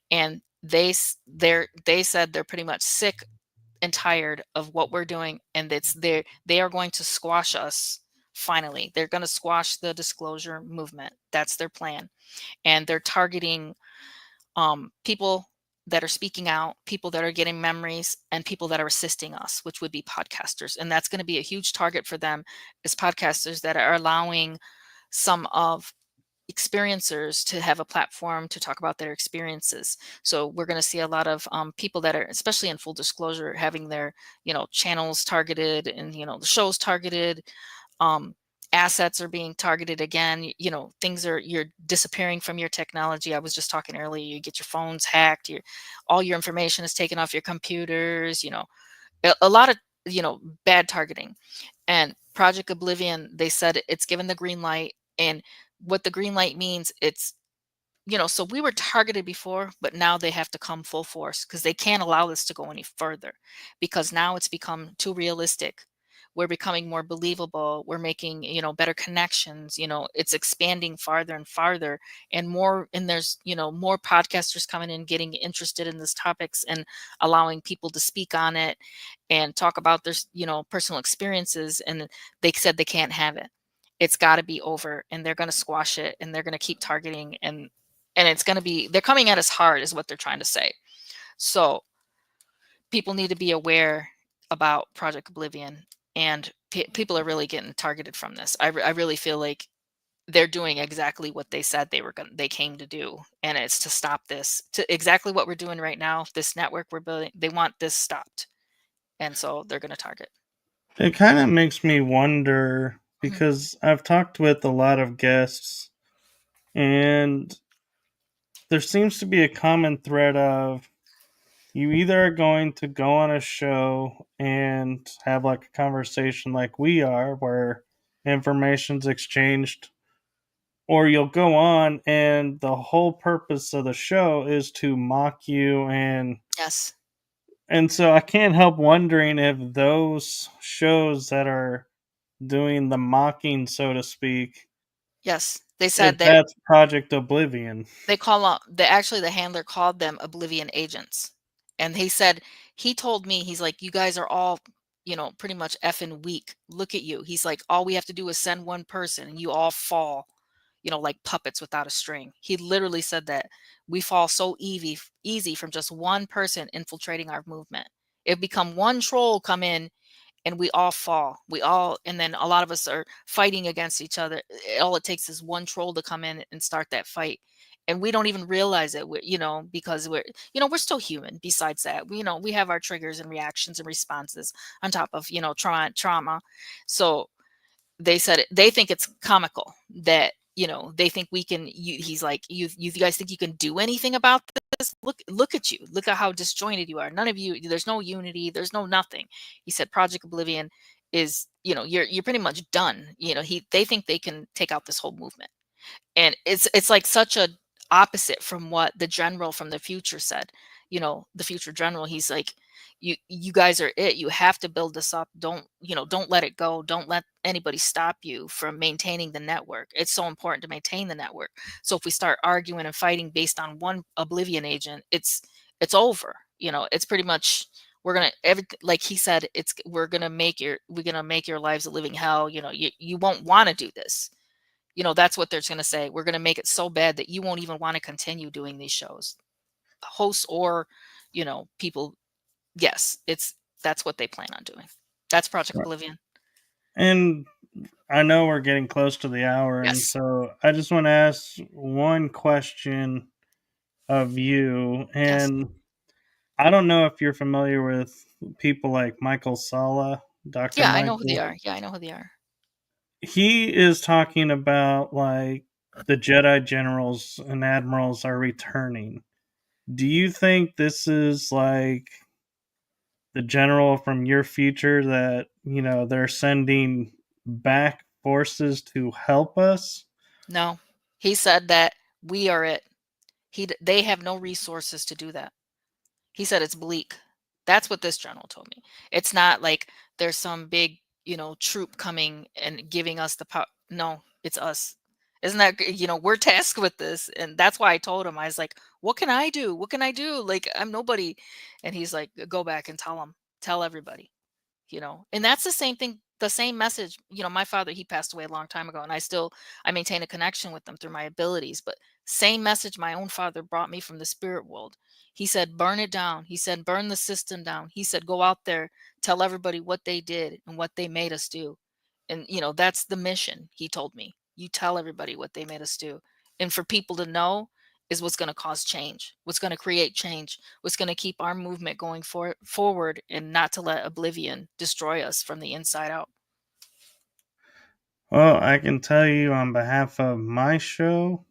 and they said they're pretty much sick and tired of what we're doing, and they are going to squash us. Finally, they're going to squash the disclosure movement. That's their plan, and they're targeting people that are speaking out, people that are getting memories, and people that are assisting us, which would be podcasters. And that's going to be a huge target for them, is podcasters that are allowing some of experiencers to have a platform to talk about their experiences. So we're going to see a lot of people that are, especially in full disclosure, having their channels targeted, and the shows targeted. um, Assets are being targeted again. Things you're disappearing from your technology. I was just talking earlier, you get your phones hacked, all your information is taken off your computers. A lot of bad targeting. And Project Oblivion, they said it's given the green light. And what the green light means, so we were targeted before, but now they have to come full force, because they can't allow this to go any further, because now it's become too realistic. We're becoming more believable. We're making, better connections. It's expanding farther and farther, and more. And there's, more podcasters coming in, getting interested in these topics, and allowing people to speak on it and talk about their, personal experiences. And they said they can't have it. It's got to be over, and they're going to squash it, and they're going to keep targeting, and it's going to be, they're coming at us hard, is what they're trying to say. So people need to be aware about Project Oblivion, and people are really getting targeted from this. I really feel like they're doing exactly what they said they came to do, and it's to stop this, to exactly what we're doing right now. This network we're building, they want this stopped, and so they're going to target. It kind of makes me wonder Mhm. because I've talked with a lot of guests, and there seems to be a common thread of you either are going to go on a show and have like a conversation like we are, where information's exchanged, or you'll go on and the whole purpose of the show is to mock you. Yes. And so I can't help wondering if those shows that are doing the mocking, so to speak, Yes, they if said they that's Project Oblivion. They call up the handler called them Oblivion agents. And he said, he told me, he's like, "You guys are all, pretty much effing weak. Look at you." He's like, "All we have to do is send one person and you all fall, like puppets without a string." He literally said that we fall so easy from just one person infiltrating our movement. It become one troll come in, and we all fall. And then a lot of us are fighting against each other. All it takes is one troll to come in and start that fight. And we don't even realize it, because we're still human. Besides that, we have our triggers and reactions and responses on top of, trauma. So they said they think it's comical that, they think we can, he's like, you guys think you can do anything about this? Look at you, look at how disjointed you are. None of you, there's no unity, there's no nothing. He said Project Oblivion is, you're pretty much done. They think they can take out this whole movement. And it's like such a opposite from what the general from the future said. The future general, he's like, you guys are it. You have to build this up. Don't let it go. Don't let anybody stop you from maintaining the network. It's so important to maintain the network. So if we start arguing and fighting based on one Oblivion agent, it's over. It's pretty much, we're gonna like he said, we're gonna make your lives a living hell. You won't want to do this. That's what they're going to say. We're going to make it so bad that you won't even want to continue doing these shows. hosts or, people. Yes, that's what they plan on doing. That's Project Right. Oblivion. And I know we're getting close to the hour, and Yes. so I just want to ask one question of you. Yes. And I don't know if you're familiar with people like Michael Sala, Dr. Yeah, I know who they Michael. are. Yeah, I know who they are. He is talking about like the Jedi generals and admirals are returning. Do you think this is like the general from your future that, they're sending back forces to help us? No. He said that we are it. They have no resources to do that. He said it's bleak. That's what this general told me. It's not like there's some big, troop coming and giving us the power. No, it's us. Isn't that, we're tasked with this. And that's why I told him, I was like, what can I do? What can I do? Like, I'm nobody. And he's like, go back and tell everybody. And that's the same thing, the same message. My father, he passed away a long time ago, and I maintain a connection with them through my abilities, but same message my own father brought me from the spirit world. He said burn it down. He said burn the system down. He said go out there, tell everybody what they did and what they made us do. And that's the mission. He told me, you tell everybody what they made us do, and for people to know is what's going to cause change, what's going to create change, what's going to keep our movement going forward, and not to let oblivion destroy us from the inside out. Well, I can tell you on behalf of my show,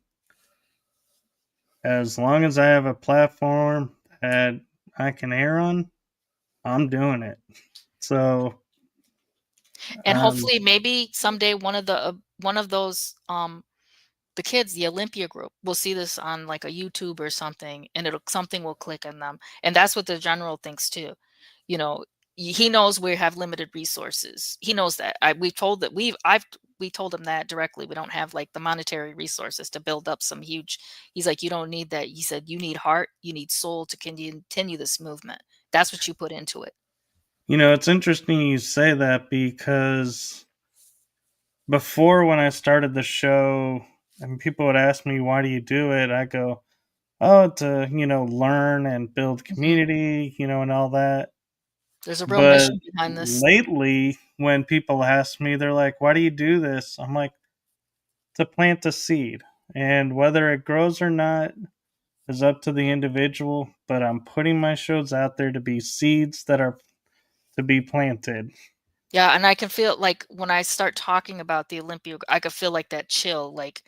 as long as I have a platform that I can air on, I'm doing it. So, And um, hopefully maybe someday one of those the kids, the Olympia group, will see this on like a YouTube or something, and something will click in them. And that's what the general thinks too. You know, he knows we have limited resources. He knows that. We told him that directly. We don't have like the monetary resources to build up some huge. He's like, you don't need that. He said, you need heart, you need soul to continue this movement. That's what you put into it. it's interesting you say that because before when I started the show and people would ask me, why do you do it? I go, oh, to, learn and build Mhm. community, and all that. There's a real But mission behind this. lately, when people ask me, they're like, why do you do this? I'm like, to plant a seed. And whether it grows or not is up to the individual. But I'm putting my shows out there to be seeds that are to be planted. Yeah, and I can feel like when I start talking about the Olympia, I could feel like that chill, like,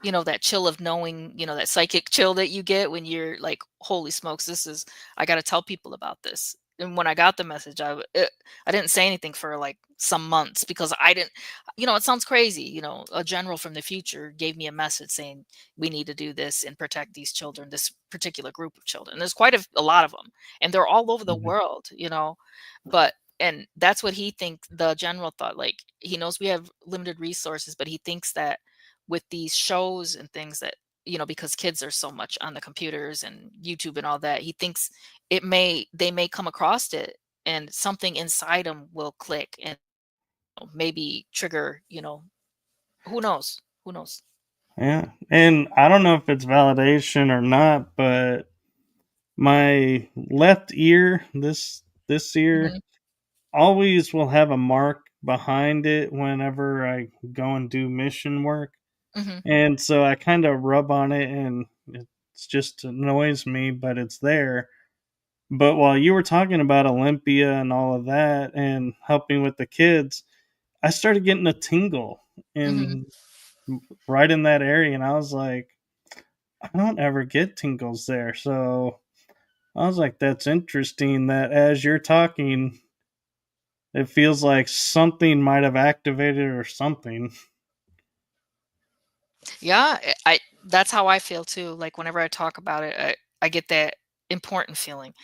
that chill of knowing, that psychic chill that you get when you're like, holy smokes, I got to tell people about this. And when I got the message, I didn't say anything for like some months because I didn't, it sounds crazy. A general from the future gave me a message saying, we need to do this and protect these children, this particular group of children. There's quite a lot of them, and they're all over the Mhm. world, but and that's what he thinks. The general thought, like, he knows we have limited resources, but he thinks that with these shows and things that, because kids are so much on the computers and YouTube and all that, he thinks they may come across it, and something inside them will click and maybe trigger, who knows, who knows. Yeah. And I don't know if it's validation or not, but my left ear this ear Hmm. always will have a mark behind it whenever I go and do mission work. Hmm. And so I kind of rub on it and it's just annoys me, but it's there. But while you were talking about Olympia and all of that and helping with the kids, I started getting a tingle Hmm. in right in that area, and I was like, I don't ever get tingles there. So I was like, that's interesting that as you're talking, it feels like something might have activated or something. Yeah, that's how I feel too. Like whenever I talk about it, I get that important feeling.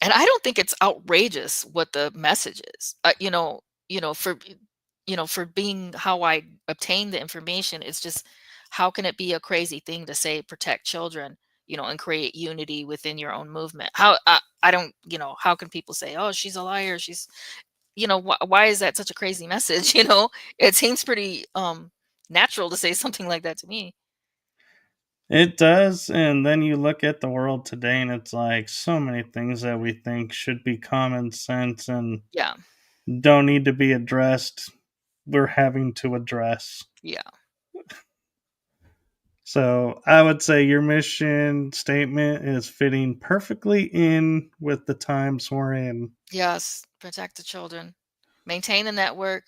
And I don't think it's outrageous what the message is. For being how I obtain the information, it's just how can it be a crazy thing to say protect children, and create unity within your own movement? I don't, how can people say, oh, she's a liar? Why is that such a crazy message? It seems pretty natural to say something like that to me. It does, and then you look at the world today and it's like so many things that we think should be common sense and Yeah. don't need to be addressed, we're having to address. Yeah. So I would say your mission statement is fitting perfectly in with the times we're in. Yes. Protect the children. Maintain the network,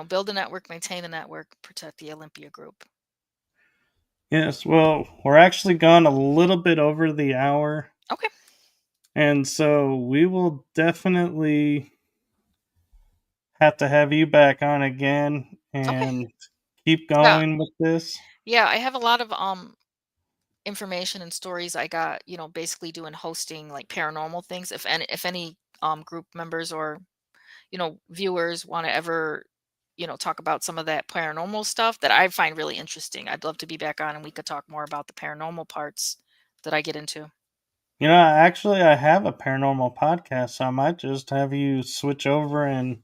build the network, maintain the network, protect the Olympia group. Yes, well, we're actually gone a little bit over the hour, Okay. and so we will definitely have to have you back on again Okay. and keep Yeah. going with this. Yeah. I have a lot of information and stories I got, basically doing hosting like paranormal things. If any group members or viewers want to ever, talk about some of that paranormal stuff that I find really interesting, I'd love to be back on and we could talk more about the paranormal parts that I get into. Actually, I have a paranormal podcast, so I might just have you switch over and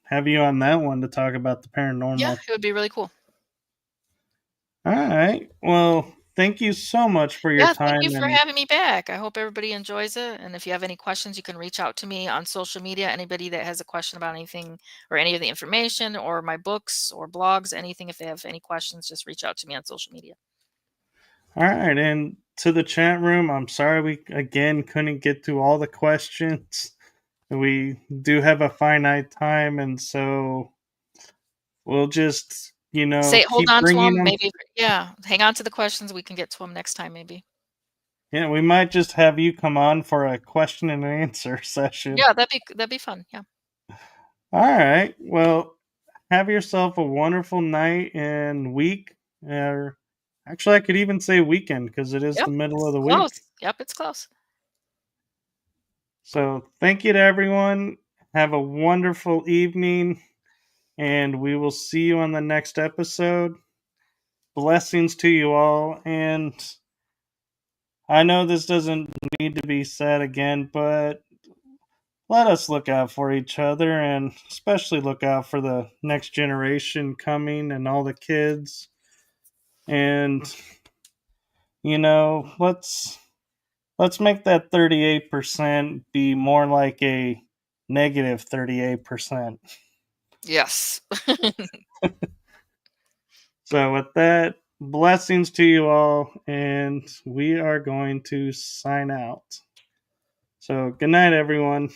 have you on that one to talk about the Yeah, paranormal. it would be really cool. All right. Well, thank you so much for your Yeah, thank you time for and having me back. I hope everybody enjoys it. And if you have any questions, you can reach out to me on social media. Anybody that has a question about anything or any of the information or my books or blogs, anything, if they have any questions, just reach out to me on social media. all right, and to the chat room, I'm sorry we again couldn't get to all the questions. We do have a finite time, and so we'll just, Hold keep on to bringing them. them. Maybe, yeah, hang on to the questions. We can get to them next time, maybe. Yeah, we might just have you come on for a question and answer session. Yeah, that'd be fun. Yeah. All right. Well, have yourself a wonderful night and week. Or actually, I could even say weekend because it is Yep. the middle of It's the close. week. Yep, it's close. So, thank you to everyone. Have a wonderful evening, and we will see you on the next episode. Blessings to you all. And I know this doesn't need to be said again, but let us look out for each other and especially look out for the next generation coming and all the kids. And let's make that 38% be more like a negative 38%. Yes. So with that, blessings to you all, and we are going to sign out. So good night, everyone.